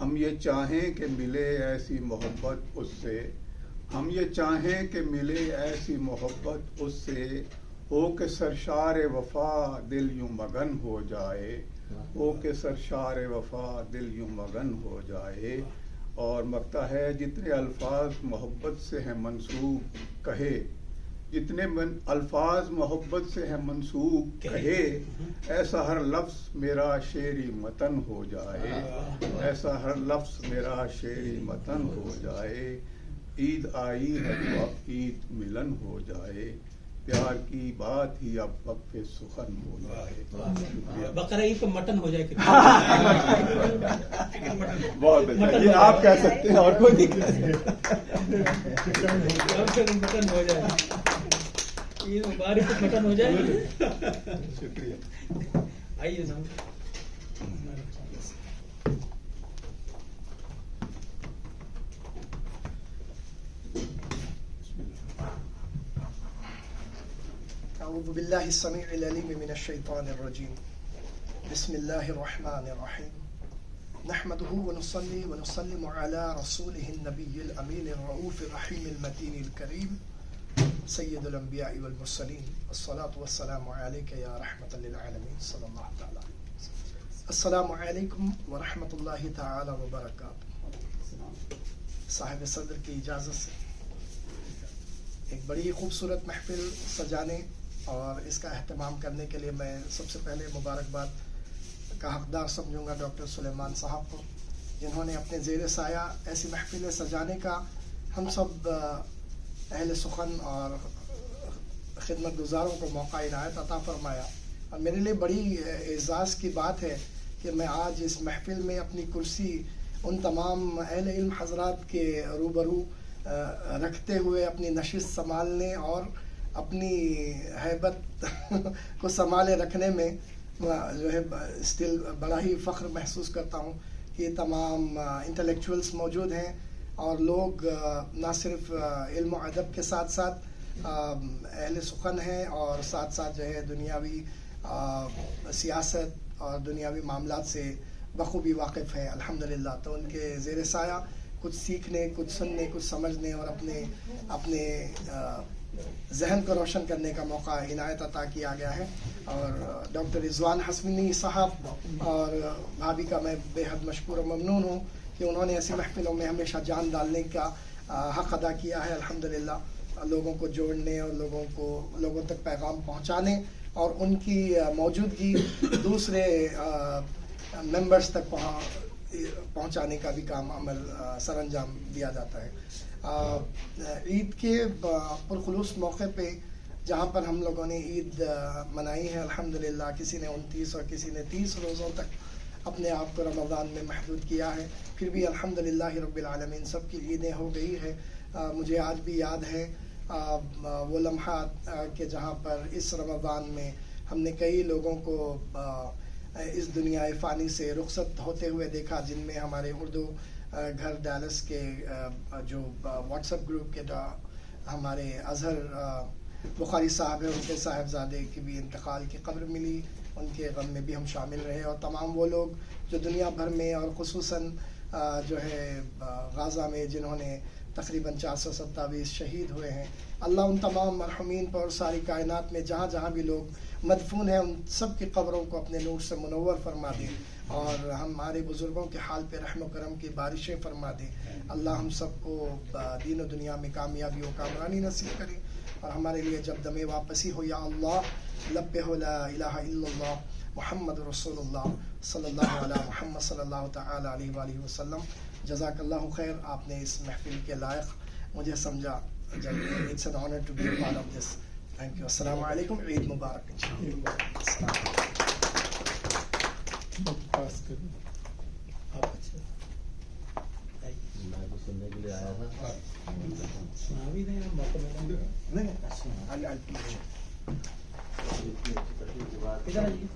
ہم یہ چاہیں کہ ملے ایسی محبت اس سے، ہم یہ چاہیں کہ ملے ایسی محبت اس سے، ہو کہ سرشار وفا دل یوں مگن ہو جائے، ہو کہ سرشار وفا دل یوں مگن ہو جائے۔ اور مقطع ہے، جتنے الفاظ محبت سے ہیں منسوب کہے، جتنے الفاظ محبت سے ہیں منسوب کہے، ایسا ہر لفظ میرا شعری متن ہو جائے، ایسا ہر لفظ میرا شعری متن ہو جائے۔ عید آئی ہے تو اب عید ملن ہو جائے، پیار کی بات ہی اب وقف سخن ہو جائے۔ بقرہ عید کو مٹن ہو جائے، بہت اچھا، یہ آپ کہہ سکتے ہیں اور کوئی نہیں کہہ سکتا۔ مٹن ہو جائے، عید مبارک کو مٹن ہو جائے۔ شکریہ۔ آئیے نا، اعوذ باللہ السمیع العلیم من الشیطان الرجیم، بسم اللہ الرحمن الرحیم، نحمده ونصلي ونسلم على رسوله النبی الامین الرؤوف الرحیم المتین الکریم سید الانبیاء والمرسلین، الصلاة والسلام علیک یا رحمت للعالمین صلی اللہ تعالی علیہ وسلم۔ السلام علیکم ورحمۃ اللہ تعالی وبرکاتہ۔ صاحب صدر کی اجازت سے ایک بڑی خوبصورت محفل سجانے اور اس کا اہتمام کرنے کے لیے میں سب سے پہلے مبارکباد کا حقدار سمجھوں گا ڈاکٹر سلیمان صاحب کو، جنہوں نے اپنے زیر سایہ ایسی محفلیں سجانے کا ہم سب اہل سخن اور خدمت گزاروں کو موقع عنایت عطا فرمایا۔ اور میرے لیے بڑی اعزاز کی بات ہے کہ میں آج اس محفل میں اپنی کرسی ان تمام اہل علم حضرات کے روبرو رکھتے ہوئے اپنی نشست سنبھالنے اور اپنی ہیبت کو سنبھالے رکھنے میں جو ہے اسٹل بڑا ہی فخر محسوس کرتا ہوں کہ یہ تمام انٹلیکچوئلس موجود ہیں اور لوگ نہ صرف علم و ادب کے ساتھ ساتھ اہل سخن ہیں اور ساتھ ساتھ جو ہے دنیاوی سیاست اور دنیاوی معاملات سے بخوبی واقف ہیں الحمدللہ۔ تو ان کے زیر سایہ کچھ سیکھنے، کچھ سننے، کچھ سمجھنے اور اپنے ذہن کو روشن کرنے کا موقع عنایت عطا کیا گیا ہے۔ اور ڈاکٹر رضوان حسنی صاحب اور بھابھی کا میں بے حد مشکور و ممنون ہوں کہ انہوں نے ایسی محفلوں میں ہمیشہ جان ڈالنے کا حق ادا کیا ہے الحمدللہ، لوگوں کو جوڑنے اور لوگوں تک پیغام پہنچانے اور ان کی موجودگی دوسرے ممبرز تک پہنچانے کا بھی کام عمل سر انجام دیا جاتا ہے۔ عید کے پرخلوص موقع پہ جہاں پر ہم لوگوں نے عید منائی ہے الحمدللہ، کسی نے 29 اور کسی نے 30 روزوں تک اپنے آپ کو رمضان میں محدود کیا ہے، پھر بھی الحمدللہ رب العالمین سب کی عیدیں ہو گئی ہے۔ مجھے آج بھی یاد ہے وہ لمحات کہ جہاں پر اس رمضان میں ہم نے کئی لوگوں کو اس دنیا فانی سے رخصت ہوتے ہوئے دیکھا، جن میں ہمارے اردو گھر ڈیلس کے جو واٹس ایپ گروپ کے ہمارے اظہر بخاری صاحب ہیں، ان کے صاحبزادے کی بھی انتقال کی خبر ملی، ان کے غم میں بھی ہم شامل رہے، اور تمام وہ لوگ جو دنیا بھر میں اور خصوصاً جو ہے غازہ میں جنہوں نے تقریباً 427 شہید ہوئے ہیں، اللہ ان تمام مرحومین پر اور ساری کائنات میں جہاں جہاں بھی لوگ مدفون ہیں ان سب کی قبروں کو اپنے نور سے منور فرما دے اور ہمارے بزرگوں کے حال پہ رحم و کرم کی بارشیں فرما دے۔ اللہ ہم سب کو دین و دنیا میں کامیابی و کامرانی نصیب کرے، اور ہمارے لیے جب دم واپسی ہو یا اللہ لب پہ ہو لا الہ الا اللہ محمد رسول اللہ صلی اللہ علیہ محمد صلی اللہ تعالی علیہ وآلہ وسلم۔ جزاک اللہ خیر، آپ نے اس محفل کے لائق مجھے سمجھا، it's an honour to be part of this. Thank you, السلام علیکم، عید مبارک۔ پاس کریں۔ سننے کے لیے آیا تھا۔ سنا بھی دیں، موقع ملا۔ ادھر آئیے۔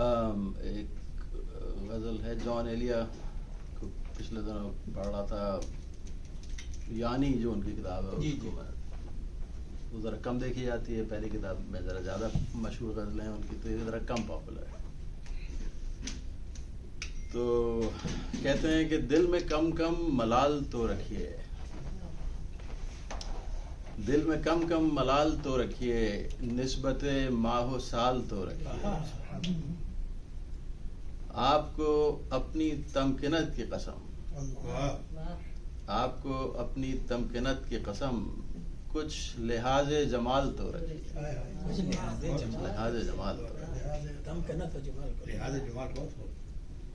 ایک غزل ہے جان ایلیا کو پچھلے دنوں پڑھ رہا تھا، یعنی جو ان کی کتاب ہے جی اس کو وہ ذرا کم دیکھی جاتی ہے، پہلی کتاب میں ذرا زیادہ مشہور غزلیں ہیں ان کی، تو یہ ذرا کم پاپولر ہے. تو کہتے ہیں کہ دل میں کم کم ملال تو رکھیے، دل میں کم کم ملال تو رکھیے، نسبت ماہ و سال تو رکھیے، آپ کو اپنی تمکنت کی قسم، آپ کو اپنی تمکنت کی قسم، کچھ لحاظ جمال تو رکھیے، لحاظ جمال تو رکھیے.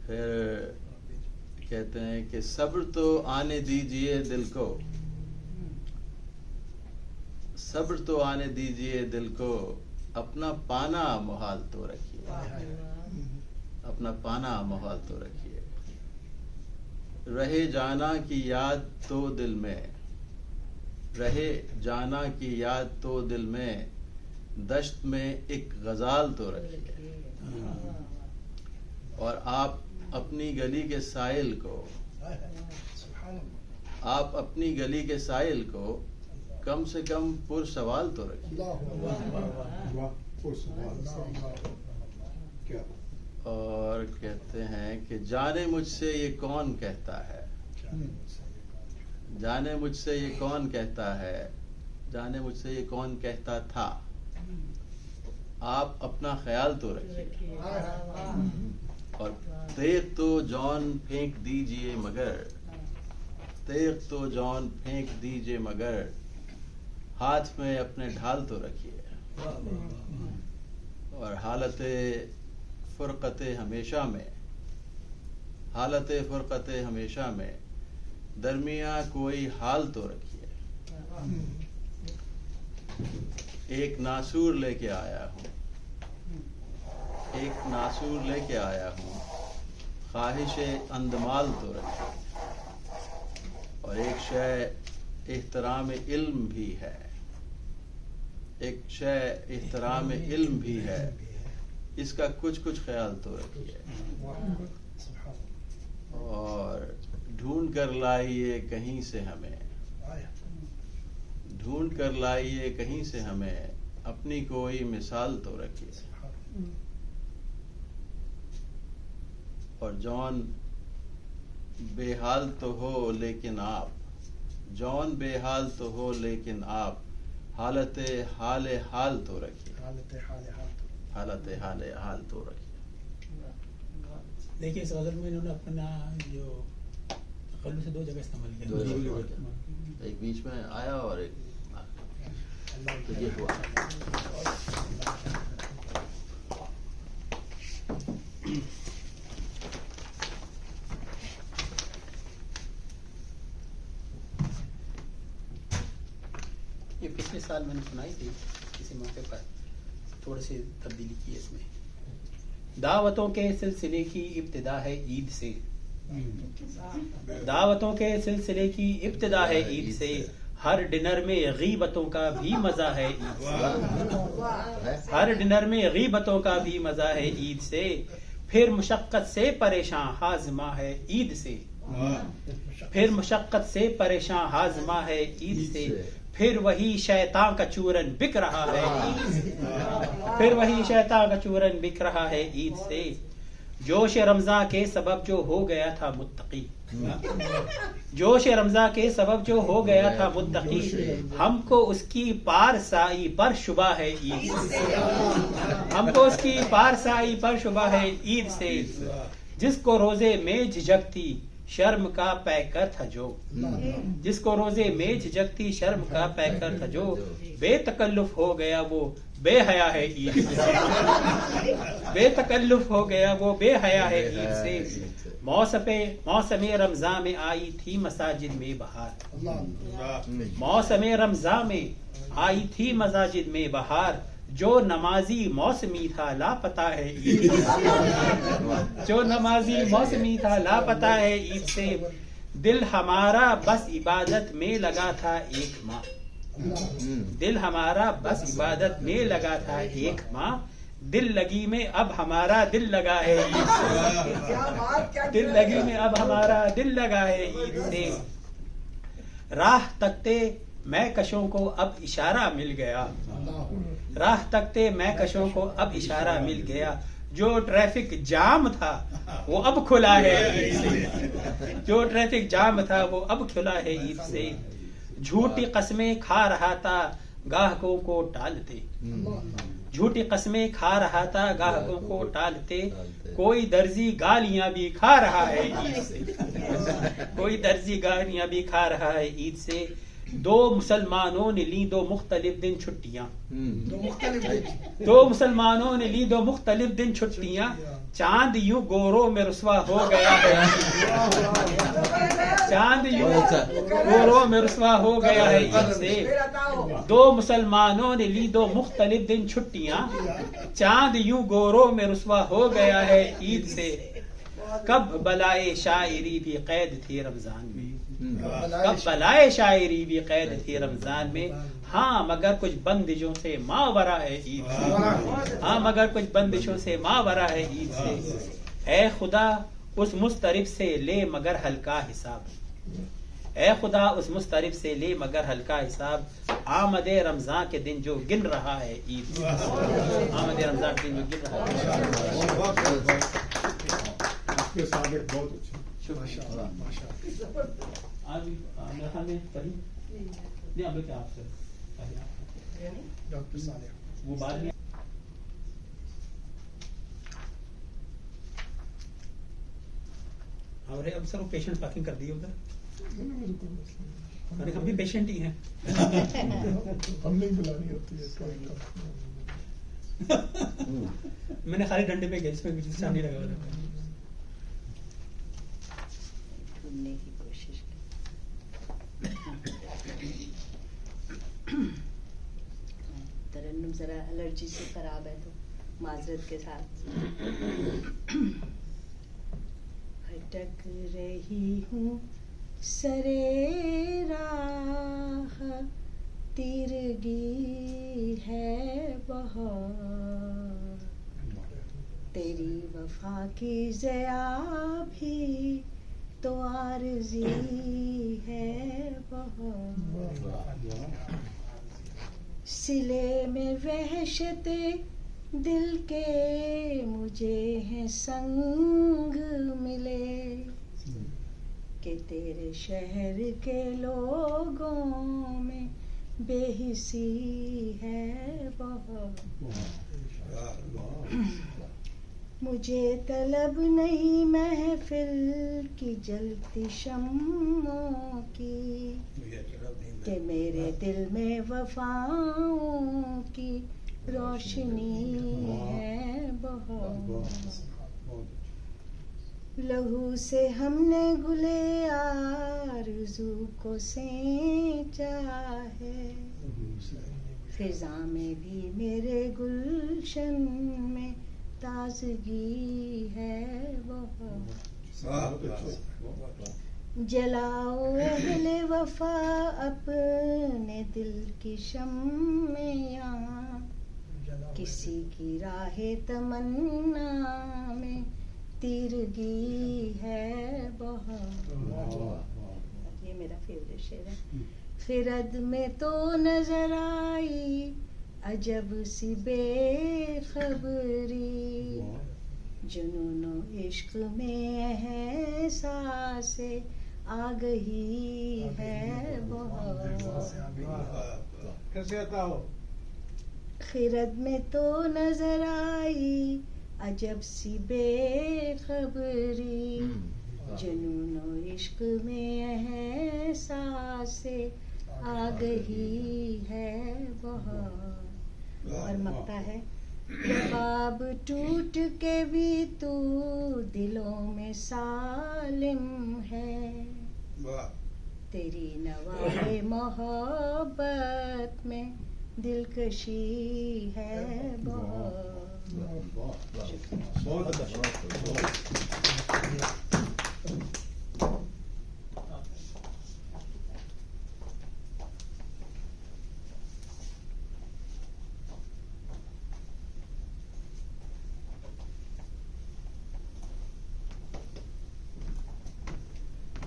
پھر کہتے ہیں کہ صبر تو آنے دیجئے دل کو، صبر تو آنے دیجئے دل کو، اپنا پانا محال تو رکھیے، اپنا پانا محال تو رکھیے. رہے جانا کی یاد تو دل میں، رہے جانا کی یاد تو دل میں، دشت میں ایک غزال تو رکھیے. اور آپ اپنی گلی کے سائل کو، آپ اپنی گلی کے سائل کو کم سے کم پر سوال تو رکھیے. اور کہتے ہیں کہ جانے مجھ سے یہ کون کہتا ہے، جانے مجھ سے یہ کون کہتا ہے، جانے مجھ سے یہ کون کہتا تھا، آپ اپنا خیال تو رکھیے. اور تیغ تو جان پھینک دیجئے مگر، تیغ تو جان پھینک دیجئے مگر، ہاتھ میں اپنے ڈھال تو رکھیے. اور حالت فرقت ہمیشہ میں، حالت فرقت ہمیشہ میں، درمیاں کوئی حال تو رکھیے. ایک ناسور لے کے آیا ہوں، ایک ناسور لے کے آیا ہوں، خواہش اندمال تو رکھیے. اور ایک شے احترام علم بھی ہے، ایک شے احترام علم بھی ہے، اس کا کچھ کچھ خیال تو رکھیے. اور ڈھونڈ کر لائیے کہیں سے ہمیں، ڈھونڈ کر لائیے کہیں سے ہمیں، اپنی کوئی مثال تو رکھیے. اور جان بے حال تو ہو لیکن آپ، جان بے حال تو ہو لیکن آپ، حالت حال حال تو رکھیے، حالت حال حال تو رکھیے. دیکھیے اس غزل میں انہوں نے اپنا جو تقلب سے دو جگہ استعمال کیا، دو جگہ استعمال کیا. ایک بیچ میں آیا اور ایک تو یہ ہوا. یہ پچھلے سال میں نے سنائی تھی کسی موقع پر، تھوڑی سی تبدیلی کی ہے اس میں. دعوتوں کے سلسلے کی ابتدا ہے عید سے، دعوتوں کے سلسلے کی ابتدا ہے عید سے، ہر ڈنر میں غیبتوں کا بھی مزہ ہے عید سے، ہر ڈنر میں غیبتوں کا بھی مزہ ہے عید سے، پھر مشقت سے پریشاں ہاضمہ ہے عید سے، پھر مشقت سے پریشاں ہاضمہ ہے عید سے، پھر وہی شیطان کا چورن بک رہا ہے عید سے، پھر وہی شیطان کا چورن بک رہا ہے عید سے، جوش رمضاں کے سبب جو ہو گیا تھا متقی، جوش رمضاں کے سبب جو ہو گیا تھا متقی، ہم کو اس کی پارسائی پر شبہ ہے عید سے، ہم کو اس کی پارسائی پر شبہ ہے عید سے، جس کو روزے میں جھجکتی شرم کا پیکر تھا جو، جس کو روزے میں جھجکتی شرم کا پیکر تھا جو، بے تکلف ہو گیا وہ بے حیا ہے عید سے، بے تکلف ہو گیا وہ بے حیا ہے عید سے، موسم رمضان میں آئی تھی مساجد میں بہار، موسم رمضان میں آئی تھی مساجد میں بہار، جو نمازی موسمی تھا لاپتہ ہے عید سے، جو نمازی موسمی تھا لاپتہ ہے عید سے، دل ہمارا بس عبادت میں لگا تھا ایک ماہ، دل ہمارا بس عبادت میں لگا تھا ایک ماہ، دل لگی میں اب ہمارا دل لگا ہے عید سے، دل لگی میں اب ہمارا دل لگا ہے عید سے، راہ تکتے میں کشوں کو اب اشارہ مل گیا، راہ تکتے میں کشوں کو اب اشارہ مل گیا، جو ٹریفک جام تھا وہ اب کھلا ہے عید سے، جو ٹریفک جام تھا وہ اب کھلا ہے عید سے، جھوٹی قسمیں کھا رہا تھا گاہکوں کو ٹالتے، جھوٹی قسمیں کھا رہا تھا گاہکوں کو ٹالتے، کوئی درزی گالیاں بھی کھا رہا ہے عید سے، کوئی درزی گالیاں بھی کھا رہا ہے عید سے، دو مسلمانوں نے لی دو مختلف دن چھٹیاں، دو مسلمانوں نے لی دو مختلف دن چھٹیاں، چاند یوں گوروں میں رسوا ہو گیا ہے، چاند یوں گوروں میں رسوا ہو گیا ہے عید سے، دو مسلمانوں نے لی دو مختلف دن چھٹیاں، چاند یوں گوروں میں رسوا ہو گیا ہے عید سے، کب بلائے شاعری بھی قید تھی رمضان میں، کب بلائے شاعری بھی قید تھی رمضان میں، ہاں مگر کچھ بندشوں سے ماورا ہے عید سے، ہاں مگر کچھ بندشوں سے ماورا ہے عید سے، اے خدا اس مضطرب سے لے مگر ہلکا حساب، اے خدا اس مضطرب سے لے مگر ہلکا حساب، آمد رمضان کے دن جو گن رہا ہے عید سے، آمد رمضان کے دن جو گن رہا ہے، آپ کے سابق بہت اچھے، ڈاکٹر صالح وہ بعد میں ہمارے اب سر وہ پیشنٹ پارکنگ کر دی ادھر، ہم بھی پیشنٹ ہی ہیں، ہم نہیں بلانی ہوتی ہے، میں نے خالی ڈنڈے پہ گیا، اس میں کچھ نہیں لگا ہوا تھا، سننے کی کوشش ترنم ذرا الرجی سے خراب ہے تو معذرت کے ساتھ، بھٹک رہی ہوں سرے راہ، تیرگی ہے بہت، تیری وفا کی ضیا بھی تو عارضی ہے بہت، سلے میں وحشت دل کے مجھے ہیں سنگ ملے، کہ تیرے شہر کے لوگوں میں بے حسی ہے بہت، مجھے طلب نہیں محفل کی جلتی شمعوں کی، کہ میرے دل میں وفاؤں کی روشنی ہے بہت، لہو سے ہم نے گلے آرزو کو سینچا ہے، فضا میں بھی میرے گلشن میں تازگی ہے بہت، جلاؤ اہل وفا اپنے دل کی شمعیاں، کسی کی راہ تمنا میں تیرگی ہے بہت، یہ میرا فیوریٹ شعر ہے، خرد میں تو نظر آئی عجب سی بے خبری، جنون و عشق میں احساس آگہی ہے بہت، خرد میں تو نظر آئی عجب سی بے خبری، جنون و عشق میں احساس آگہی ہے بہت، اور مقطع ہے، خواب ٹوٹ کے بھی تو دلوں میں سالم ہے، تیری نوائے محبت میں دلکشی ہے بہت،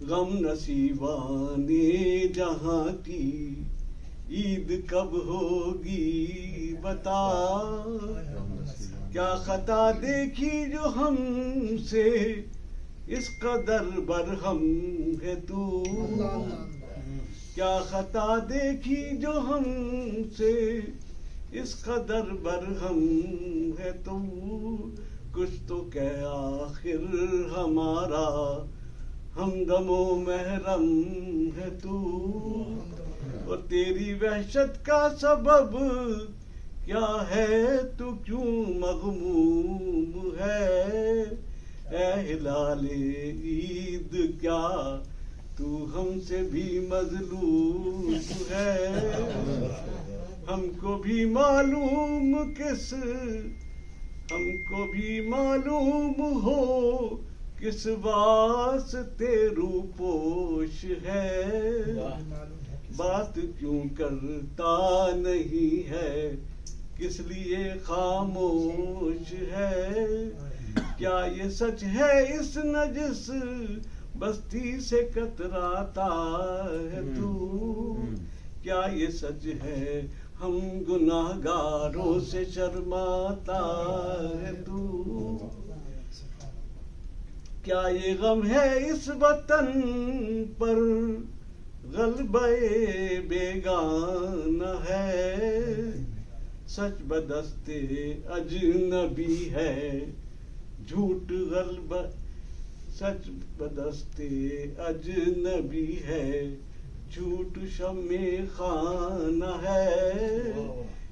غم نصیبانے جہاں کی عید کب ہوگی بتا. کیا خطا دیکھی جو ہم سے اس قدر برہم ہے تو. کیا خطا دیکھی جو ہم سے اس قدر برہم ہے تو. کچھ تو کہ آخر ہمارا ہمدم و محرم ہے تو. اور تیری وحشت کا سبب کیا ہے تو کیوں مغموم ہے. اے ہلال عید کیا تو ہم سے بھی مظلوم ہے. ہم کو بھی معلوم ہو کس واسطے روپوش ہے. بات کیوں کرتا نہیں ہے کس لیے خاموش ہے. کیا یہ سچ ہے اس نجس بستی سے کتراتا ہے تو. کیا یہ سچ ہے ہم گناہ گاروں سے شرماتا ہے تو. کیا یہ غم ہے اس وطن پر غلبہ بیگانہ ہے. سچ بدست اجنبی ہے جھوٹ غلبہ. سچ بدست اجنبی ہے جھوٹ شمع خانہ ہے.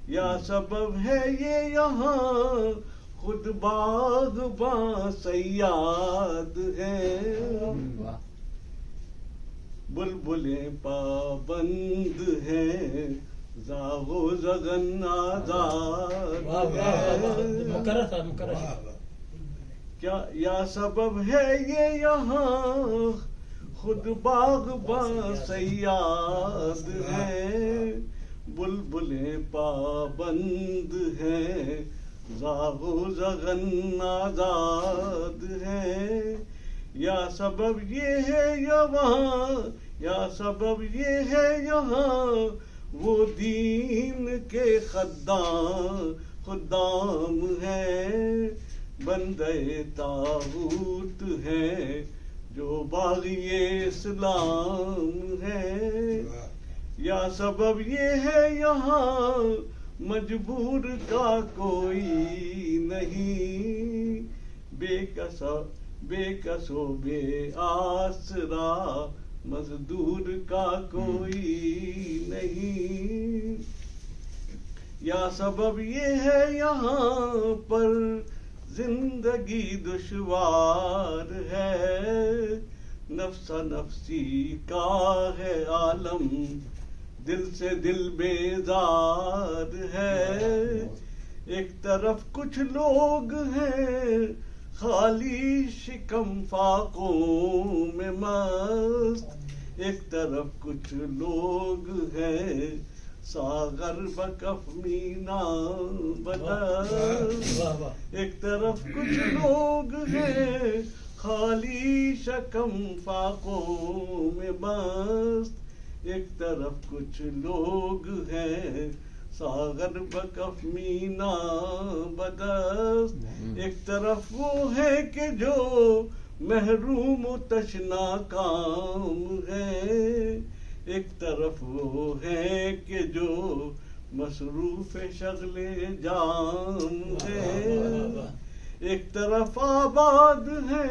یا سبب ہے یہ یہاں خود باغباں صیاد ہیں. بلبلیں پابند ہیں زاغ و زغن آزاد ہے. کیا یا سبب ہے یہ یہاں خود باغباں صیاد ہیں. بلبلیں پابند ہیں زاغ و زغن آزاد ہیں. یا سبب یہ ہے یہاں وہ دین کے خدام ہیں. بندے طاغوت ہیں جو باغی اسلام ہے. یا سبب یہ ہے یہاں مجبور کا کوئی نہیں. بے کس و بے آسرا مزدور کا کوئی نہیں. یا سبب یہ ہے یہاں پر زندگی دشوار ہے. نفسا نفسی کا ہے عالم دل سے دل بیزار ہے. ایک طرف کچھ لوگ ہیں خالی شکم فاقوں میں مست. ایک طرف کچھ لوگ ہیں ساغر بکف مینا بدست. ایک طرف کچھ لوگ ہیں خالی شکم فاقوں میں مست. ایک طرف کچھ لوگ ہیں ساغر بکف مینا بدست. ایک طرف وہ ہے کہ جو محروم و تشنا کام ہے. ایک طرف وہ ہے کہ جو مصروف شغل جام ہے. ایک طرف آباد ہے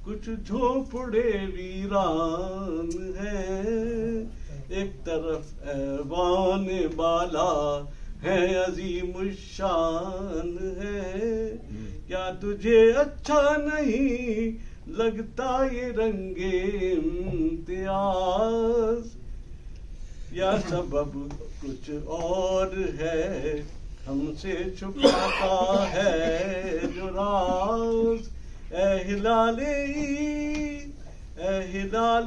کچھ جھونپڑے ویران ہے. ایک طرف ایوان بالا ہے عظیم الشان ہے. کیا تجھے اچھا نہیں لگتا یہ رنگ امتیاز. یا سبب کچھ اور ہے ہم سے چھپاتا ہے جو راز. اے ہلال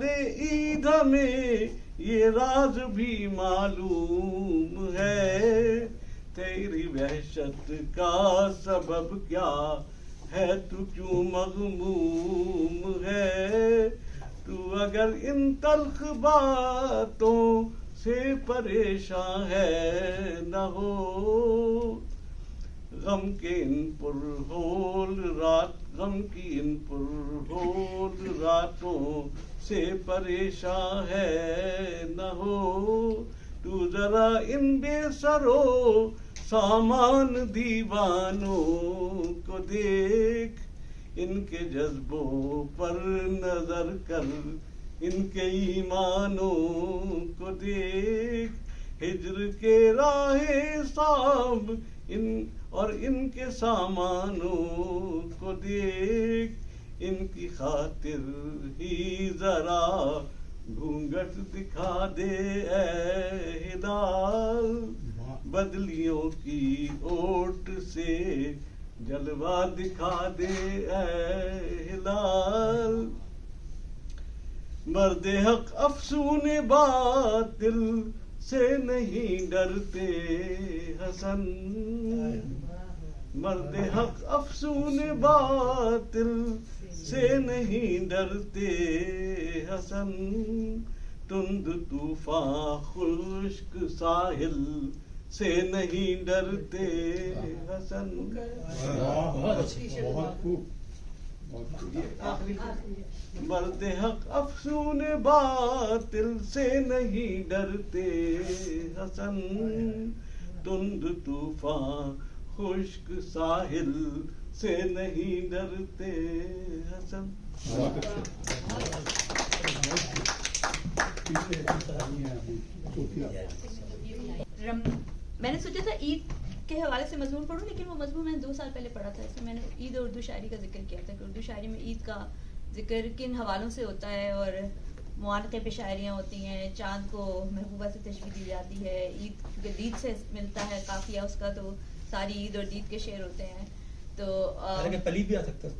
عید ہمیں یہ راز بھی معلوم ہے. تیری وحشت کا سبب کیا ہے تو کیوں مغموم ہے. تو اگر ان تلخ باتوں سے پریشان ہے نہ ہو، غم کے ان پرہول راتوں سے پریشان ہے نہ ہو، تو ذرا ان بے سرو سامان دیوانوں کو دیکھ، ان کے جذبوں پر نظر کر، ان کے ایمانوں کو دیکھ، ہجر کے راہ صعب ان کے سامانوں کو دیکھ، ان کی خاطر ہی ذرا گھونگھٹ دکھا دے اے ہلال، بدلیوں کی اوٹ سے جلوہ دکھا دے اے ہلال، مرد حق افسون باطل سے نہیں ڈرتے حسن، مرد حق افسون باطل سے نہیں ڈرتے حسن، تند طوفان خشک ساحل سے نہیں ڈرتے حسن۔ مرد حق افسون باطل سے نہیں ڈرتے حسن، تند طوفان خشک ساحل سے نہیں ڈرتے حسن۔ میں نے سوچا تھا عید کے حوالے سے مضمون پڑھوں، لیکن وہ مضمون میں نے 2 سال پہلے پڑھا تھا۔ اس میں میں نے عید اور اردو شاعری کا ذکر کیا تھا کہ اردو شاعری میں عید کا ذکر کن حوالوں سے ہوتا ہے، اور معانقے پہ شاعریاں ہوتی ہیں، چاند کو محبوبہ سے تشبیہ دی جاتی ہے، عید دید سے ملتا ہے قافیہ اس کا، تو ساری عید اور دید کے شعر ہوتے ہیں۔ تو پلی بھی آ سکتا ہے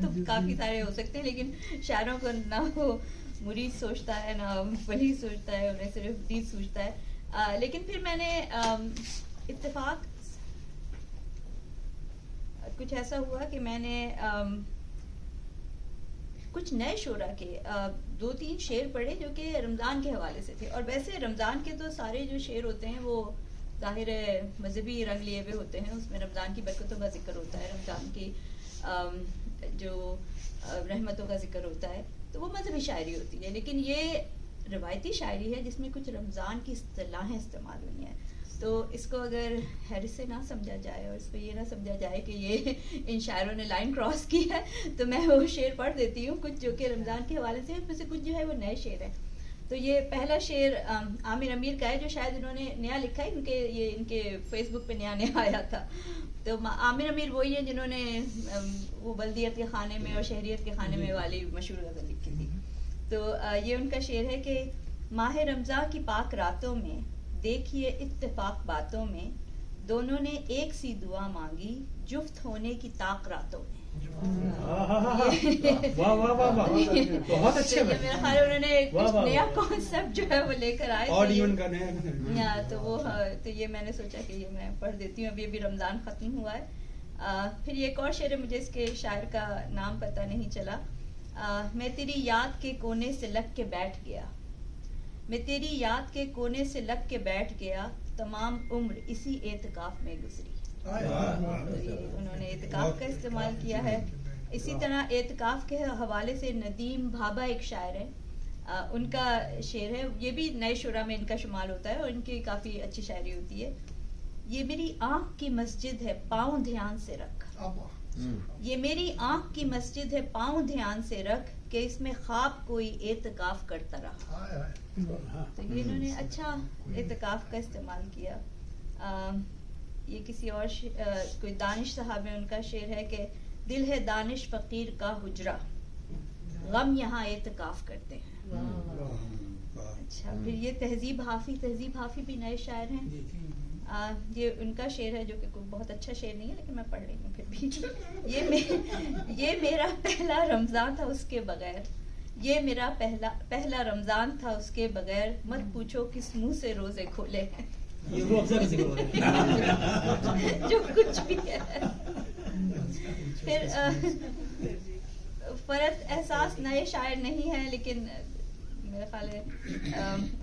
تو کافی سارے ہو سکتے ہیں، لیکن شاعروں کو نہ وہ مرید سوچتا ہے نہ ولی سوچتا ہے، انہیں صرف دید سوچتا ہے۔ لیکن پھر میں نے اتفاق کچھ ایسا ہوا کہ میں نے کچھ نئے شعراء کے 2-3 شعر پڑھے جو کہ رمضان کے حوالے سے تھے، اور ویسے رمضان کے تو سارے جو شعر ہوتے ہیں وہ ظاہر مذہبی رنگ لیے ہوئے ہوتے ہیں، اس میں رمضان کی برکتوں کا ذکر ہوتا ہے، رمضان کی جو رحمتوں کا ذکر ہوتا ہے، تو وہ مذہبی شاعری ہوتی ہے۔ لیکن یہ روایتی شاعری ہے جس میں کچھ رمضان کی اصطلاحیں استعمال ہوئی ہیں، تو اس کو اگر حیرت سے نہ سمجھا جائے اور اس کو یہ نہ سمجھا جائے کہ یہ ان شاعروں نے لائن کراس کی ہے، تو میں وہ شعر پڑھ دیتی ہوں کچھ جو کہ رمضان کے حوالے سے، اس میں سے کچھ جو ہے وہ نئے شعر ہیں۔ تو یہ پہلا شعر عامر امیر کا ہے، جو شاید انہوں نے نیا لکھا ہے کیونکہ یہ ان کے فیس بک پہ نیا آیا تھا۔ تو عامر امیر وہی ہیں جنہوں نے وہ بلدیت کے خانے میں اور شہریت کے خانے میں والی مشہور غزل لکھی تھی۔ تو یہ ان کا شعر ہے کہ ماہ رمضان کی پاک راتوں میں دیکھیے اتفاق باتوں میں، دونوں نے ایک سی دعا مانگی جفت ہونے کی طاق راتوں میں۔ بہت اچھے، میرا خیال ہے انہوں نے کچھ نیا کانسیپٹ جو ہے وہ لے کر آئے، تو وہ تو یہ میں نے سوچا کہ یہ میں پڑھ دیتی ہوں۔ ابھی رمضان ختم ہوا ہے۔ پھر یہ ایک اور شعر ہے، مجھے اس کے شاعر کا نام پتہ نہیں چلا۔ میں تیری یاد کے کونے سے لگ کے بیٹھ گیا، میں تیری یاد کے کونے سے لگ کے بیٹھ گیا، تمام عمر اسی اعتکاف میں گزری۔ انہوں نے اعتکاف کا استعمال کیا ہے۔ اسی طرح اعتکاف کے حوالے سے ندیم بھابا ایک شاعر ہے، ان کا شعر ہے، یہ بھی نئے شعراء میں ان کا شمال ہوتا ہے اور ان کی کافی اچھی شاعری ہوتی ہے۔ یہ میری آنکھ کی مسجد ہے پاؤں دھیان سے رکھ، یہ میری آنکھ کی مسجد ہے پاؤں دھیان سے رکھ، کہ اس میں خواب کوئی اعتکاف کرتا رہا۔ تو یہ انہوں نے اچھا اعتکاف کا استعمال کیا۔ یہ کسی اور کوئی دانش صاحب ہے، ان کا شعر ہے کہ دل ہے دانش فقیر کا حجرہ، غم یہاں اعتکاف کرتے ہیں۔ اچھا، پھر یہ تہذیب حافی بھی نئے شاعر ہیں۔ یہ ان کا شعر ہے جو کہ کوئی بہت اچھا شعر نہیں ہے، لیکن میں پڑھ رہی ہوں پھر بھی۔ یہ میرا پہلا رمضان تھا اس کے بغیر، یہ میرا پہلا رمضان تھا اس کے بغیر، مت پوچھو کس منہ سے روزے کھولے ہیں، جو کچھ بھی ہے۔ پھر فرد احساس نئے شاعر نہیں ہیں، لیکن میرا خیال ہے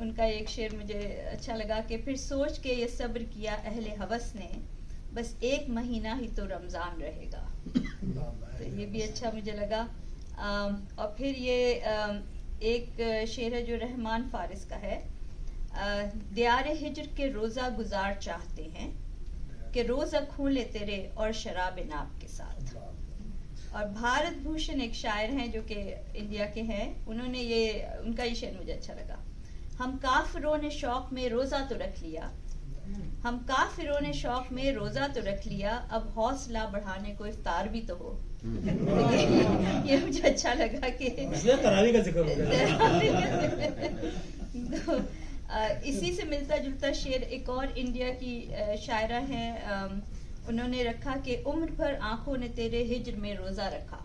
ان کا ایک شعر مجھے اچھا لگا کہ پھر سوچ کے یہ صبر کیا اہل ہوس نے، بس 1 مہینہ ہی تو رمضان رہے گا. تو یہ بھی اچھا مجھے لگا. اور پھر یہ ایک شعر ہے جو رحمان فارس کا ہے. دیار ہجر کے روزہ گزار چاہتے ہیں کہ روزہ کھو لے تیرے اور شراب ناب کے ساتھ. اور بھارت بھوشن ایک شاعر ہیں جو کہ انڈیا کے ہیں، انہوں نے ان کا یہ شعر مجھے اچھا لگا. ہم کافروں نے شوق میں روزہ تو رکھ لیا، ہم کافروں نے شوق میں روزہ تو رکھ لیا، اب حوصلہ بڑھانے کو افطار بھی تو ہو. یہ مجھے اچھا لگا کہ تراویح کا ذکر ہو گیا. اسی سے ملتا جلتا شعر ایک اور انڈیا کی شاعرہ ہیں، انہوں نے رکھا کہ عمر بھر آنکھوں نے تیرے ہجر میں روزہ رکھا،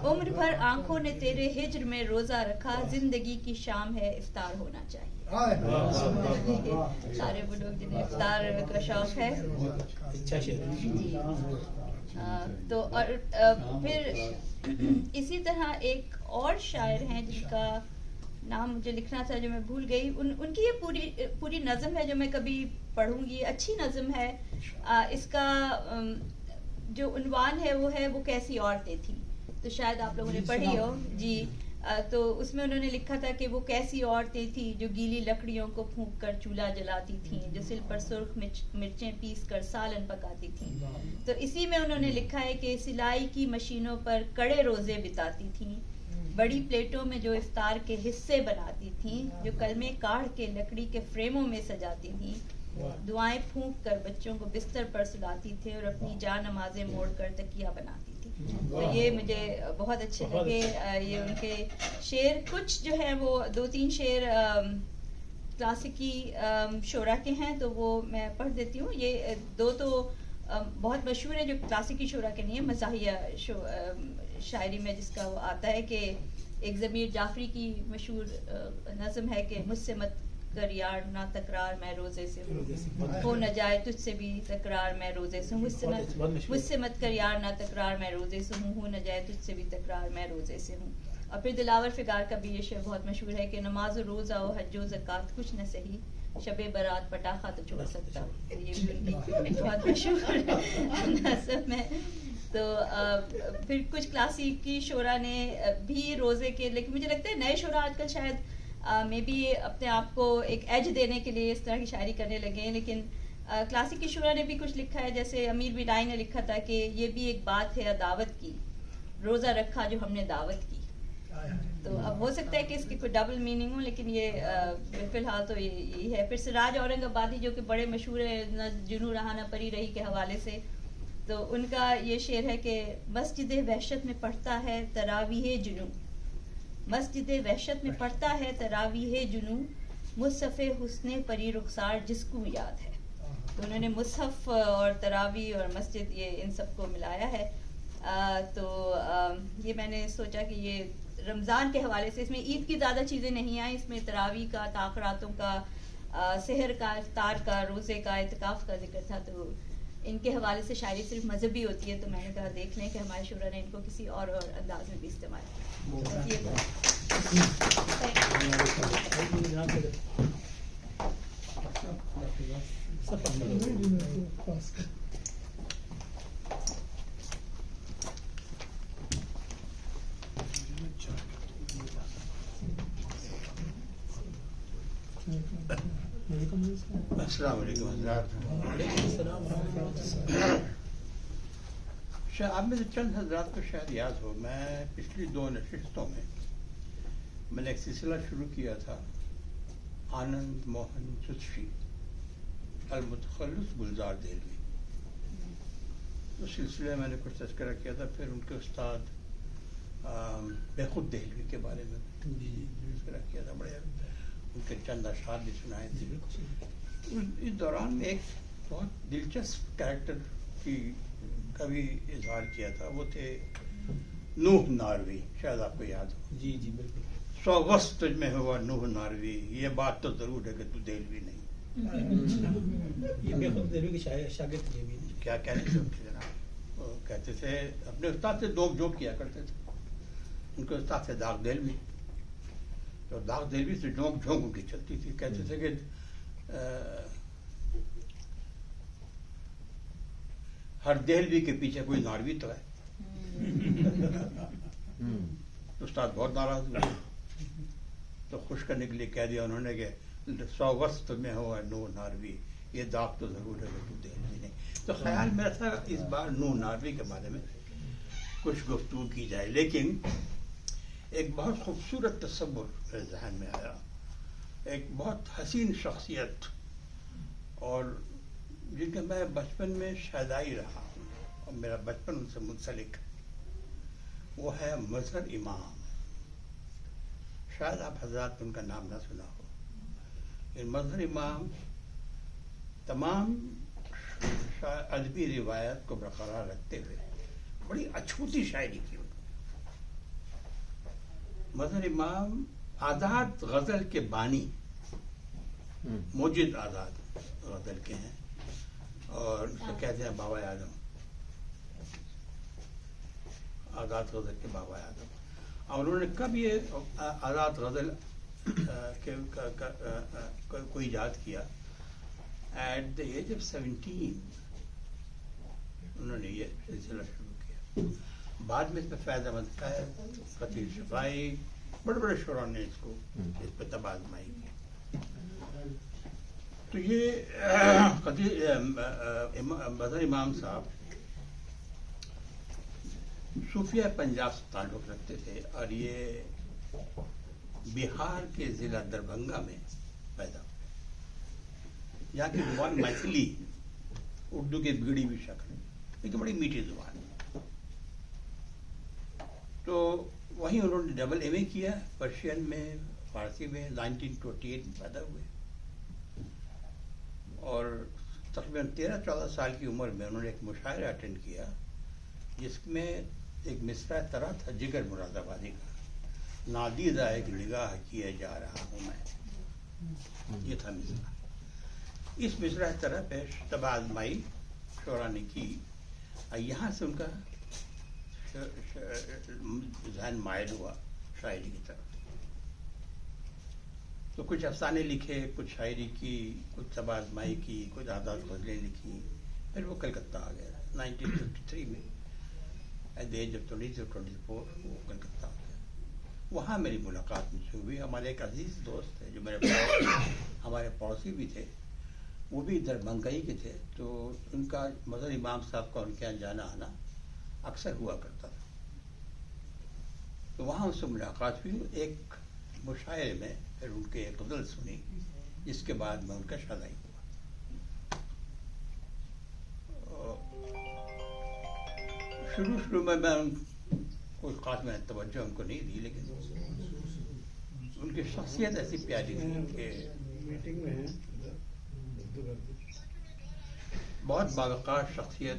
عمر بھر آنکھوں نے تیرے ہجر میں روزہ رکھا، زندگی کی شام ہے افطار ہونا چاہیے. سارے وہ لوگ جنہیں افطار کا شوق ہے. تو اور پھر اسی طرح ایک اور شاعر ہیں جن کا نام مجھے لکھنا تھا جو میں بھول گئی. ان کی یہ پوری نظم ہے جو میں کبھی پڑھوں گی، اچھی نظم ہے. اس کا جو عنوان ہے وہ کیسی عورتیں تھیں، تو شاید آپ لوگوں نے پڑھی ہو. جی تو اس میں انہوں نے لکھا تھا کہ وہ کیسی عورتیں تھیں جو گیلی لکڑیوں کو پھونک کر چولہا جلاتی تھیں، جو سل پر سرخ مرچیں پیس کر سالن پکاتی تھیں. تو اسی میں انہوں نے لکھا ہے کہ سلائی کی مشینوں پر کڑے روزے بتاتی تھیں، بڑی پلیٹوں میں جو افطار کے حصے بناتی تھیں، جو کلمے کاڑھ کے لکڑی کے فریموں میں سجاتی تھیں، دعائیں پھونک کر بچوں کو بستر پر سلاتی تھیں اور اپنی جان نمازیں موڑ کر تکیہ بناتی تھی. تو یہ مجھے بہت اچھے لگے یہ ان کے شعر. کچھ جو ہے وہ 2-3 شعر کلاسیکی شعراء کے ہیں تو وہ میں پڑھ دیتی ہوں. یہ 2 تو بہت مشہور ہے جو کلاسیکی شعراء کے نہیں ہیں، مزاحیہ شاعری میں جس کا وہ آتا ہے کہ ایک ضمیر جعفری کی مشہور نظم ہے کہ مجھ سے مت کر یار نہ تکرار میں روزے سے ہوں، ہو نہ جائے تجھ سے بھی تکرار میں روزے سے ہوں، مجھ سے مت کر یار نہ تکرار میں روزے سے ہوں، ہو نہ جائے تجھ سے بھی تکرار میں روزے سے ہوں. اور پھر دلاور فگار کا بھی یہ شعر بہت مشہور ہے کہ نماز و روزہ و حج و زکات کچھ نہ صحیح، شب برات پٹاخہ تو چھوڑ سکتا. یہ بھی بہت مشہور نظم ہے. تو پھر کچھ کلاسیکی شعراء نے بھی روزے کے، لیکن مجھے لگتا ہے نئے شعراء آج کل شاید میں بھی اپنے آپ کو ایک ایج دینے کے لیے اس طرح کی شاعری کرنے لگے ہیں، لیکن کلاسیکی شعراء نے بھی کچھ لکھا ہے. جیسے امیر بلائی نے لکھا تھا کہ یہ بھی ایک بات ہے دعوت کی، روزہ رکھا جو ہم نے دعوت کی. تو اب ہو سکتا ہے کہ اس کی کوئی ڈبل میننگ ہو، لیکن یہ فی الحال تو یہی ہے. پھر سراج اورنگ آبادی جو کہ بڑے مشہور ہیں نہ جنوں رہا نہ پری رہی کے حوالے سے، تو ان کا یہ شعر ہے کہ مسجد وحشت میں پڑھتا ہے تراویح جنوں، مسجد وحشت میں پڑھتا ہے تراویح جنوں، مصحف حسن پری رخسار جس کو یاد ہے. تو انہوں نے مصحف اور تراویح اور مسجد یہ ان سب کو ملایا ہے. تو یہ میں نے سوچا کہ یہ رمضان کے حوالے سے، اس میں عید کی زیادہ چیزیں نہیں آئیں، اس میں تراویح کا، تاخراتوں کا، سحر کا، افطار کا، روزے کا، اعتکاف کا ذکر تھا. تو ان کے حوالے سے شاعری صرف مذہبی ہوتی ہے، تو میں نے کہا دیکھ لیں کہ ہمارے شعراء نے ان کو کسی اور انداز میں بھی استعمال کیا. السلام علیکم حضرات. شاید آپ میں سے چند حضرات کو شاید یاد ہو، میں پچھلی 2 نشستوں میں نے ایک سلسلہ شروع کیا تھا، آنند موہن چتشی المتخلص گلزار دہلوی. اس سلسلے میں نے کچھ تذکرہ کیا تھا. پھر ان کے استاد بیخود دہلوی کے بارے میں تذکرہ کیا تھا، بڑے ان کے چند اشعار بھی سنائے تھے. اس دوران میں ایک بہت دلچسپ کریکٹر کا بھی اظہار کیا تھا، وہ تھے نوح ناروی. شاید آپ کو یاد ہو. جی جی بالکل. سو وقت تجھ میں ہوا نوح ناروی، یہ بات تو ضرور ہے کہ تو دہلوی نہیں. یہ بیخود دہلوی کے شاگرد تھے. کیا کہنے تھے ان کے جناب؟ وہ کہتے تھے اپنے استاد سے دوک جوک کیا کرتے تھے. ان کے استاد سے داغ دہلوی، تو داغ دہلوی سے جھونک جھونک ان کی چلتی تھی. کہتے تھے کہ ہر دہلوی کے پیچھے کوئی ناروی تو ہے. استاد بہت ناراض ہوئے، تو خوش کرنے کے لیے کہہ دیا انہوں نے کہ 100 وصف میں ہو نو ناروی، یہ داغ تو ضرور ہے کہ دہلوی نہیں. تو خیال میرا تھا اس بار نو ناروی کے بارے میں کچھ گفتگو کی جائے، لیکن ایک بہت خوبصورت تصور میرے ذہن میں آیا، ایک بہت حسین شخصیت، اور جن کا میں بچپن میں شہدائی رہا ہوں اور میرا بچپن ان سے منسلک، وہ ہے مظہر امام. شاید آپ حضرات ان کا نام نہ سنا ہو. مظہر امام تمام ادبی روایت کو برقرار رکھتے ہوئے بڑی اچھوتی شاعری کی. مظہر امام آزاد غزل کے بانی، موجد آزاد غزل کے ہیں، اور اسے کہتے ہیں بابا اعظم، آزاد غزل کے بابا اعظم. اور انہوں نے کب یہ آزاد غزل کو ایجاد کیا؟ ایٹ دا ایج آف 17 انہوں نے یہ سلسلہ شروع کیا. بعد میں اس پہ فیض احمد صاحب، فتح شفائی، بڑے بڑے شعراء نے اس پہ تبادمائی کی. تو یہ مظہر امام صاحب صوفیہ پنجاب سے تعلق رکھتے تھے، اور یہ بہار کے ضلع دربھنگا میں پیدا ہوئے. یہاں کی زبان میتھلی، اردو کی بگڑی ہوئی شکل، لیکن بڑی میٹھی زبان ہے. تو وہیں انہوں نے ڈبل ایم اے کیا پرشین میں، فارسی میں. 1928 میں پیدا ہوئے، اور تقریباً 13-14 سال کی عمر میں انہوں نے ایک مشاعرہ اٹینڈ کیا جس میں ایک مصرع طرح تھا جگر مراد آبادی کا، نادیدہ ایک نگاہ کیے جا رہا ہوں میں. یہ تھا مصرع. اس مصرع طرح پہ تبادمائی شعراء نے کی، اور یہاں سے ان کا ذہن مائل ہوا شاعری کی طرف. تو کچھ افسانے لکھے، کچھ شاعری کی، کچھ تبادمائی کی، کچھ آزاد غزلیں لکھی. پھر وہ کلکتہ آ گیا 1953 میں. ایٹ دی ایج آف 24 وہ کلکتہ آ گیا. وہاں میری ملاقات مجھ سے ہوئی. ہمارے ایک عزیز دوست تھے جو میرے ہمارے پڑوسی بھی تھے، وہ بھی دربھنگئی کے تھے. تو ان کا مظہر امام صاحب کا ان کے یہاں جانا آنا اکثر ہوا کرتا تھا. تو وہاں ان سے ملاقات ہوئی. ایک مشاعرے میں پھر ان کے ایک غزل سنی، جس کے بعد میں ان کا شادی ہوا. شروع میں کوئی خاص میں توجہ ان کو نہیں دی، لیکن ان کی شخصیت ایسی پیاری تھی کہ بہت باوقار شخصیت،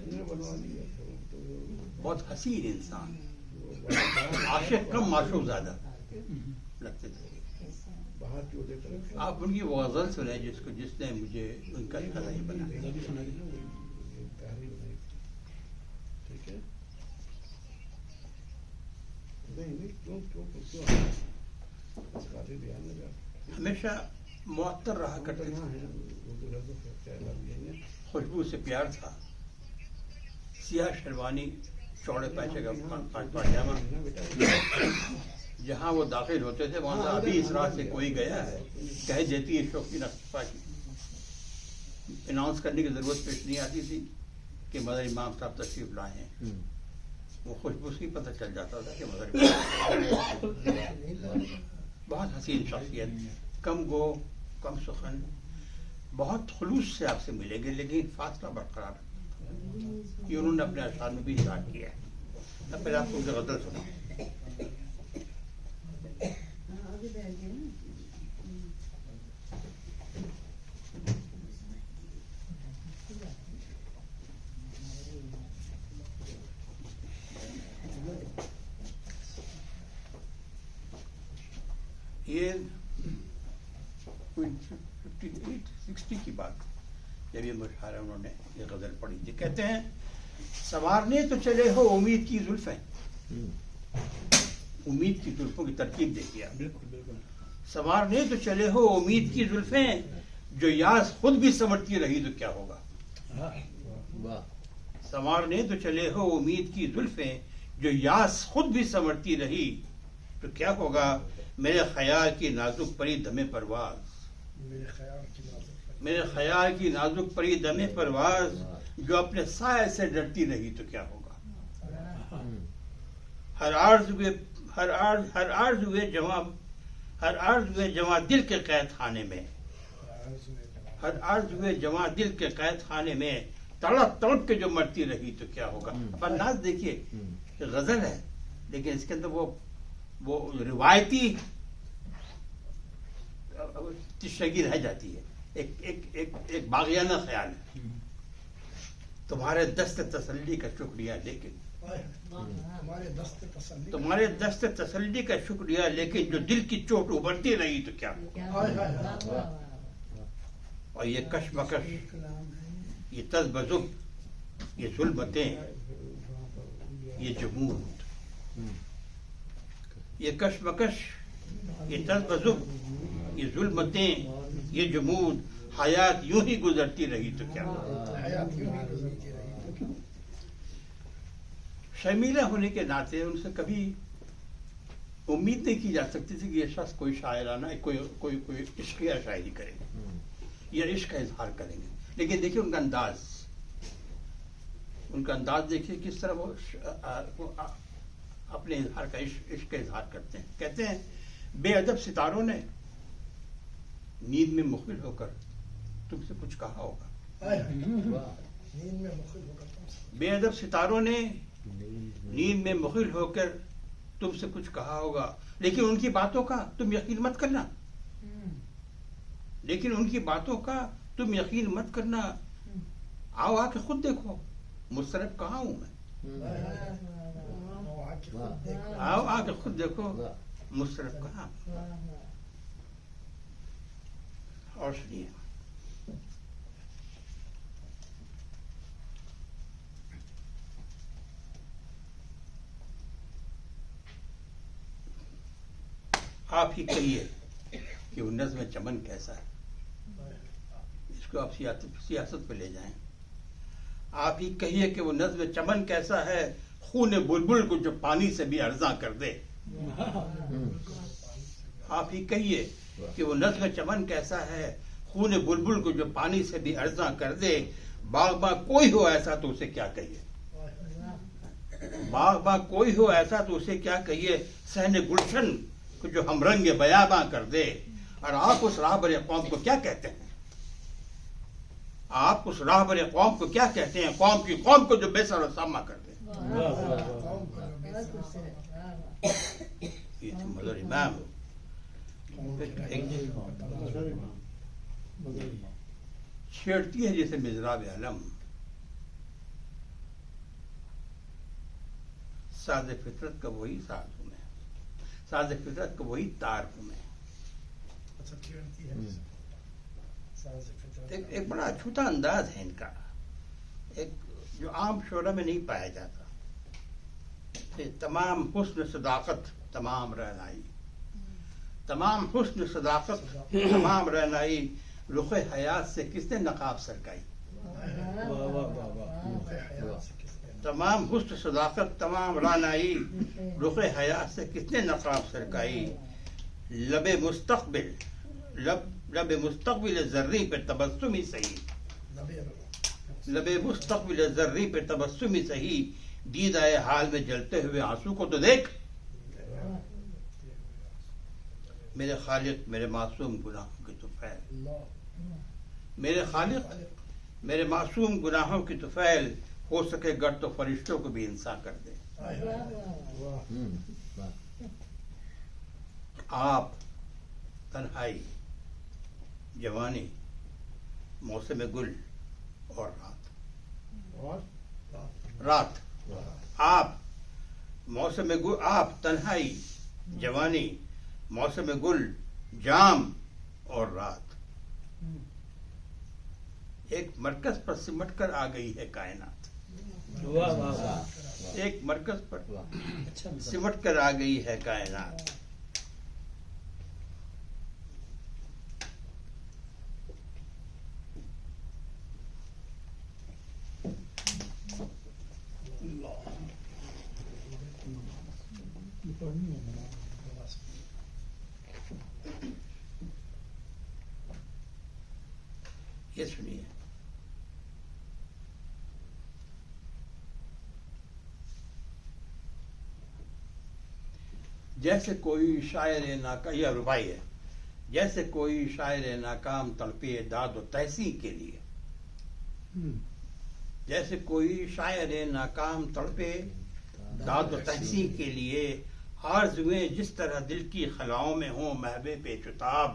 بہت حسین انسان، عاشق کم معشوق زیادہ لگتے تھے. آپ ان کی وہ غزل سنیں جس نے مجھے ان کا شادی بنایا. ہمیشہ معطر رہا کرتے تھے، خوشبو سے پیار تھا. سیاہ شیروانی، چوڑے پیچے کا پاجامہ. جہاں وہ داخل ہوتے تھے وہاں ابھی اس رات سے کوئی گیا ہے کہہ دیتی ہے شوقین اختفا کی. اناؤنس کرنے کی ضرورت پیش نہیں آتی تھی کہ مظہر امام صاحب تشریف لائے ہیں. وہ خوشبو سے پتہ چل جاتا تھا کہ مظہر بہت حسین شخصیت، کم گو کم سخن، بہت خلوص سے آپ سے ملیں گے لیکن فاصلہ برقرار. یہ انہوں نے اپنے اشعار میں بھی اظہار کیا ہے. اب پہلے آپ کو ان کا غزل سنا. یہ 58-60 کی بات جب یہ مشاعرہ انہوں نے یہ غزل پڑھی تھی. کہتے ہیں سنوارنے تو چلے ہو امید کی زلفیں، امید کی زلفوں کی ترکیب دیکھیے آپ. بالکل بالکل. سنوارنے تو چلے ہو امید کی زلفیں، جو یاس خود بھی سنورتی رہی تو کیا ہوگا. سنوارنے تو چلے ہو امید کی زلفیں، جو یاس خود بھی سنورتی رہی تو کیا ہوگا. میرے خیال کی نازک پری دم پرواز، میرے خیال کی نازک پری دم پرواز، جو اپنے سائے سے ڈرتی رہی تو کیا ہوگا. ہر عرض ہوئے جواں دل کے قید خانے میں، ہر عرض ہوئے جواں دل کے قید خانے میں، تڑپ تڑپ کے جو مرتی رہی تو کیا ہوگا. اب انداز دیکھیے کہ غزل ہے لیکن اس کے اندر وہ روایتی تشنگی رہ جاتی ہے. ایک باغیانہ خیال ہے. تمہارے دست تسلی کا شکریہ لیکن، تمہارے دست تسلی کا شکریہ لیکن، جو دل کی چوٹ ابھرتی رہی تو کیا ہوگا. اور یہ کشمکش، یہ تذبذب، یہ ظلمتیں، یہ جمود، یہ کشمکش، یہ تذبذب، یہ ظلمتیں، یہ جمود، حیات یوں ہی گزرتی رہی تو کیا ہوگا. شرمیلا ہونے کے ناطے ان سے کبھی امید نہیں کی جا سکتی تھی کہ یہ شخص کوئی شاعرانہ کوئی عشقیہ شاعری کرے گا یا عشق کا اظہار کریں گے. لیکن دیکھیے ان کا انداز دیکھیے کس طرح وہ اپنے اظہار کا عشق کا اظہار کرتے ہیں. کہتے ہیں بے ادب ستاروں نے نیند میں مخبل ہو کر تم سے کچھ کہا ہوگا. بے ادب ستاروں نے نیند میں مخبل ہو کر تم سے کچھ کہا ہوگا، لیکن ان کی باتوں کا تم یقین مت کرنا، لیکن ان کی باتوں کا تم یقین مت کرنا. آؤ آ کے خود دیکھو مضطرب کہاں ہوں میں. آؤ آ کے خود دیکھو مضطرب کہاں. اور سنیے آپ ہی کہیے کہ وہ نظم چمن کیسا ہے. اس کو آپ سیاست پہ لے جائیں. آپ ہی کہیے کہ وہ نظم چمن کیسا ہے، خون بلبل کو جو پانی سے بھی ارزاں کر دے. آپ ہی کہیے کہ وہ نظم چمن کیسا ہے، خون بلبل کو جو پانی سے بھی ارزاں کر دے. باغباں کوئی ہو ایسا تو اسے کیا کہیے، باغباں کوئی ہو ایسا تو اسے کیا کہیے. صحن گلشن کو جو ہم رنگ بیاباں کر دے. اور آپ اس راہبر قوم کو کیا کہتے ہیں، آپ اس راہبر قوم کو کیا کہتے ہیں، قوم کی قوم کو جو بے سر و ساماں کر دے. یہ مدر امام چھیڑتی ہے جیسے مزراب علم. ساز فطرت کا وہی ساز ہوں میں، ساز فطرت کا وہی تار ہوں میں. ایک بڑا چھوٹا انداز ہے ان کا، ایک جو عام شعرا میں نہیں پایا جاتا. تمام حسن صداقت تمام رعنائی، تمام حسن صداقت تمام رعنائی، رخ حیات سے کس نے نقاب سرکائی. تمام حسن صداقت تمام رعنائی، رخ حیات سے کس نے نقاب سرکائی. لب مستقبل ذری پہ تبسمی صحیح، لب مستقبل ذری پہ تبسمی صحیح. دید آئے حال میں جلتے ہوئے آنسو کو تو دیکھ. میرے خالق میرے معصوم گناہوں کی طفیل، میرے خالق میرے معصوم گناہوں کی طفیل. ہو سکے گر تو فرشتوں کو بھی انسان کر دے. آپ تنہائی، جوانی، موسم گل اور رات. آپ موسم گل، آپ تنہائی، جوانی، موسم گل، جام اور رات. ایک مرکز پر سمٹ کر آ گئی ہے کائنات، ایک مرکز پر سمٹ کر آ گئی ہے کائنات. یہ سنیے. جیسے کوئی شاعر ناکام، یہ ربائی ہے، جیسے کوئی شاعر ناکام تڑپے داد و تحسین کے لیے، جیسے کوئی شاعر ناکام تڑپے داد و تحسین کے لیے، آرزویں جس طرح دل کی خلاؤں میں ہوں محبے پیچتاب،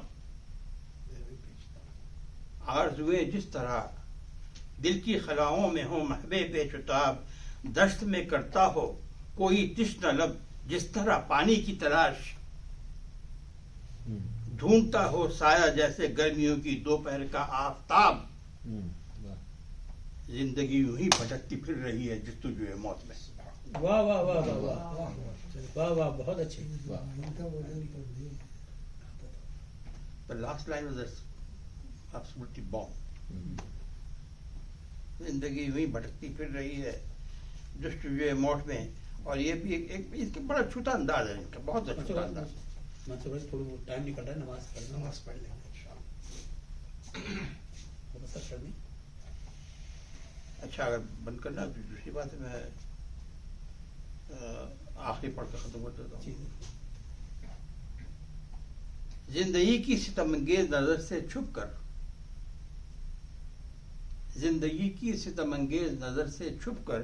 آرزویں جس طرح دل کی خلاؤں میں ہوں محبے پیچتاب، دشت میں کرتا ہو کوئی تشنہ لب جس طرح پانی کی تلاش، ڈھونڈتا ہو سایہ جیسے گرمیوں کی دوپہر کا آفتاب، زندگی یوں ہی بھٹکتی پھر رہی ہے جستجوئے موت میں. واہ واہ واہ واہ واہ واہ واہ، بہت اچھے. The last line was absolutely bomb. زندگی یوں ہی بھٹکتی پھر رہی ہے جستجوئے موت میں. اور یہ بھی ایک اس کے بڑا چھوٹا انداز ہے ان کا، بہت اچھا انداز. منصور بھائی تھوڑا ٹائم نکل رہا ہے، نماز پڑھ لیں گے. اچھا اگر بند کرنا تو دوسری بات ہے، میں آخری پڑھ کے ختم کر دیتا ہوں. زندگی کی ستم انگیز نظر سے چھپ کر، زندگی کی ستم انگیز نظر سے چھپ کر،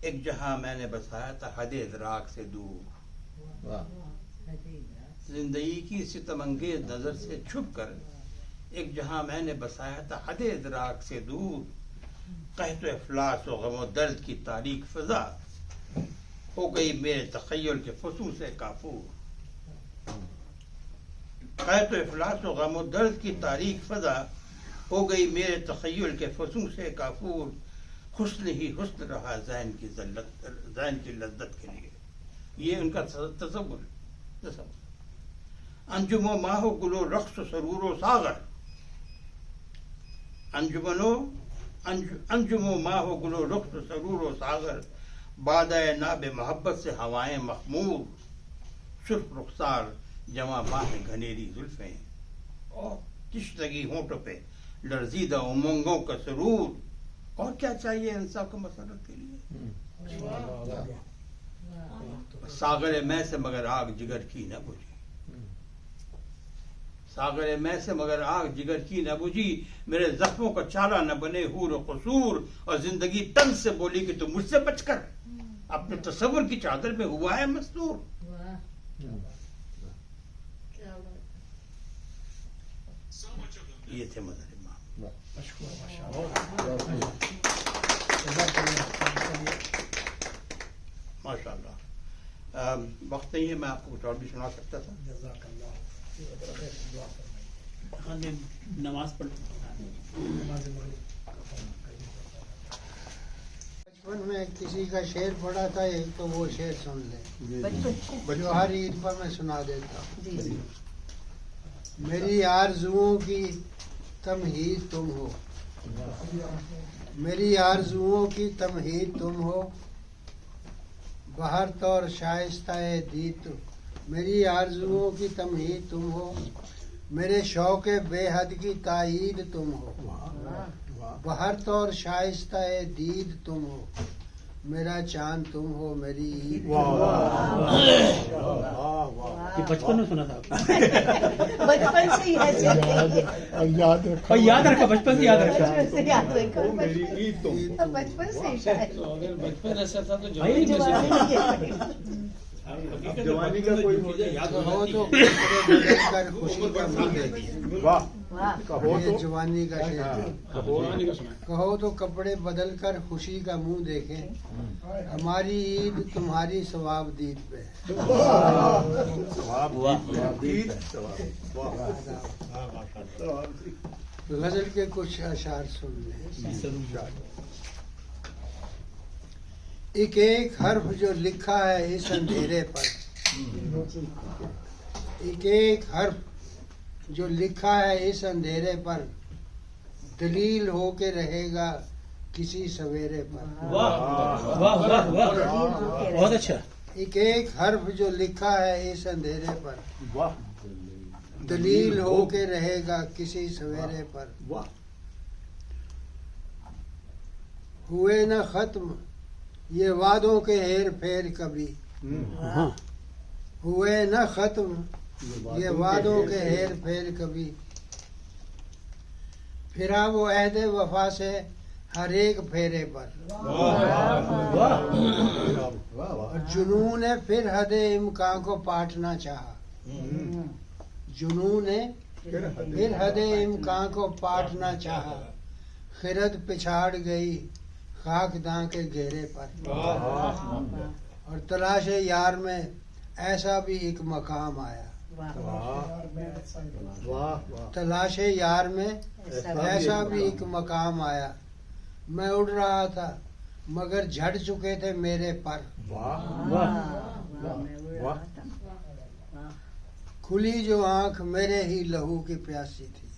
ایک جہاں میں نے بسایا تھا حد ادراک سے دور. زندگی کی ستم انگیز نظر سے چھپ کر، ایک جہاں میں نے بسایا تھا حد ادراک سے دور، قحط و افلاس و غم و درد کی تاریک فضا ہو گئی میرے تخیل کے فسوں سے کافور. قحط و افلاس و غم و درد کی تاریک فضا ہو گئی میرے تخیل کے فسوں سے کافور. حسن ہی حسن رہا ذہن کی لذت کے لیے. یہ ان کا تصور. انجم و ماہ و گل و رقص و سرور و ساغر، انجم و ماہ و گل و رقص و سرور و ساغر، بادۂ ناب محبت سے ہوائیں مخمور، سرخ رخسار جمع ماہ گھنیری زلفیں، اور تشنگی ہونٹوں پہ لرزیدہ امنگوں کا سرور. اور کیا چاہیے انصاف کو مسرت کے لیے؟ ساغر میں سے مگر آگ جگر کی نہ بجھی، ساغر میں سے مگر آگ جگر کی نہ بجھی، میرے زخموں کا چارہ نہ بنے حور و قصور. اور زندگی تن سے بولی کہ تو مجھ سے بچ کر اپنے تصور کی چادر میں ہوا ہے مستور. یہ تھے مظہر امام. ماشاء اللہ. وقت نہیں ہے، میں آپ کو کچھ اور بھی سنا سکتا تھا. نماز پڑھ. بچپن میں کسی کا شعر پڑھا تھا، ایک تو وہ شعر سن لیں جو ہر عید پر میں سنا دیتا ہوں. میری آرزوؤں کی تمہید تم ہو، میری آرزوؤں کی تمہید تم ہو، بہر طور شائستہ دید تم، میری آرزوؤں کی تمہید تم ہو، میرے شوق بے حد کی تائید تم ہو، بہر طور شائستہ دید تم ہو، میرا چاند تم ہو، میری عید. یہ بچپن میں سنا تھا، بچپن سے ہی یاد رکھا، بچپن سے یاد رکھا. میری عید تم، بچپن سے اگر بچپن ایسا تھا تو جوانی کا کوئی کہو تو کپڑے بدل کر خوشی کا منہ دیکھیں. یہ جوانی کا شعر. کہو تو کپڑے بدل کر خوشی کا منہ دیکھیں، ہماری عید تمہاری ثواب دید پہ. غزل کے کچھ اشعار سن لیں. ایک ایک حرف جو لکھا ہے اس اندھیرے پر، ایک ایک حرف جو لکھا ہے اس اندھیرے پر، دلیل ہو کے رہے گا کسی سویرے پر۔ واہ واہ واہ واہ، بہت اچھا۔ ایک ایک حرف جو لکھا ہے اس اندھیرے پر، دلیل ہو کے رہے گا کسی سویرے پر۔ ہوئے نہ ختم یہ وعدوں کے ہیر پھیر کبھی، ہوئے نہ ختم یہ وعدوں کے ہیر پھیر کبھی، پھرا وہ عہد وفا سے ہر ایک پھیرے پر، اور جنون نے پھر حد امکان کو پاٹنا چاہا، جنون نے پھر حد امکان کو پاٹنا چاہا، خرد پچھاڑ گئی خاک داں کے گھیرے پر، اور تلاش یار میں ایسا بھی ایک مقام آیا، تلاش یار میں ایسا بھی ایک مقام آیا، میں اڑ رہا تھا مگر جھڑ چکے تھے میرے پر، کھلی جو آنکھ میرے ہی لہو کی پیاسی تھی،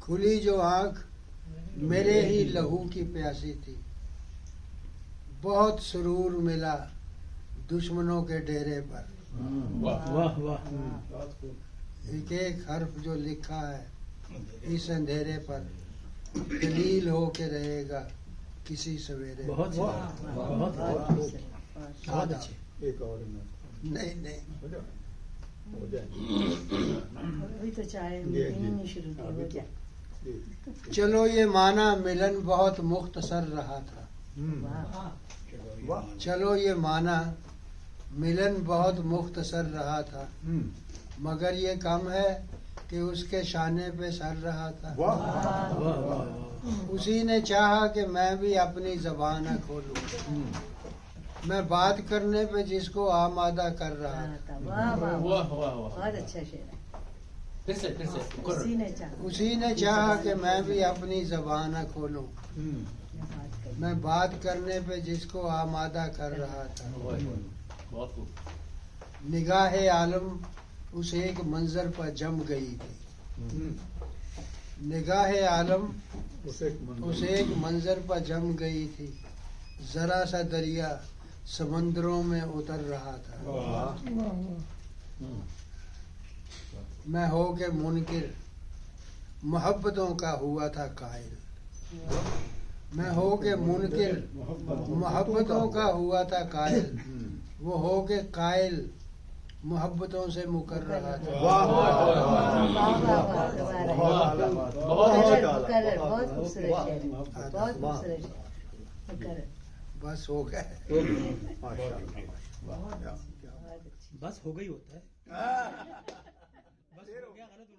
کھلی جو آنکھ میرے ہی لہو کی پیاسی تھی، بہت سرور ملا دشمنوں کے ڈیرے پر، ایک ایک حرف جو لکھا ہے اس اندھیرے پر، دلیل ہو کے رہے گا کسی سویرے۔ بہت اچھے۔ ایک اور نہیں نہیں، ابھی تو چائے نہیں شروع کی ہو جائے۔ چلو یہ معنی ملن بہت مختصر رہا تھا، چلو یہ معنی ملن بہت مختصر رہا تھا، مگر یہ کم ہے کہ اس کے شانے پہ سر رہا تھا، اسی نے چاہا کہ میں بھی اپنی زبان نہ کھولوں، میں بات کرنے پہ جس کو آمادہ کر رہا تھا، بہت اچھا شعر ہے۔ اسی نے چاہا کہ میں بھی اپنی زبان نہ کھولوں، میں بات کرنے پہ جس کو آمادہ کر رہا تھا، نگاہ عالم اس ایک منظر پر جم گئی تھی، نگاہ عالم اس ایک منظر پر جم گئی تھی، ذرا سا دریا سمندروں میں اتر رہا تھا، میں ہو کے منکر محبتوں کا ہوا تھا قائل، میں ہو کے منکر محبتوں کا ہوا تھا قائل، وہ ہو کے قائل محبتوں سے مکر رہا تھا۔ بس ہو گئے، بس ہو گئی ہوتا ہے، بس ہو گیا غلط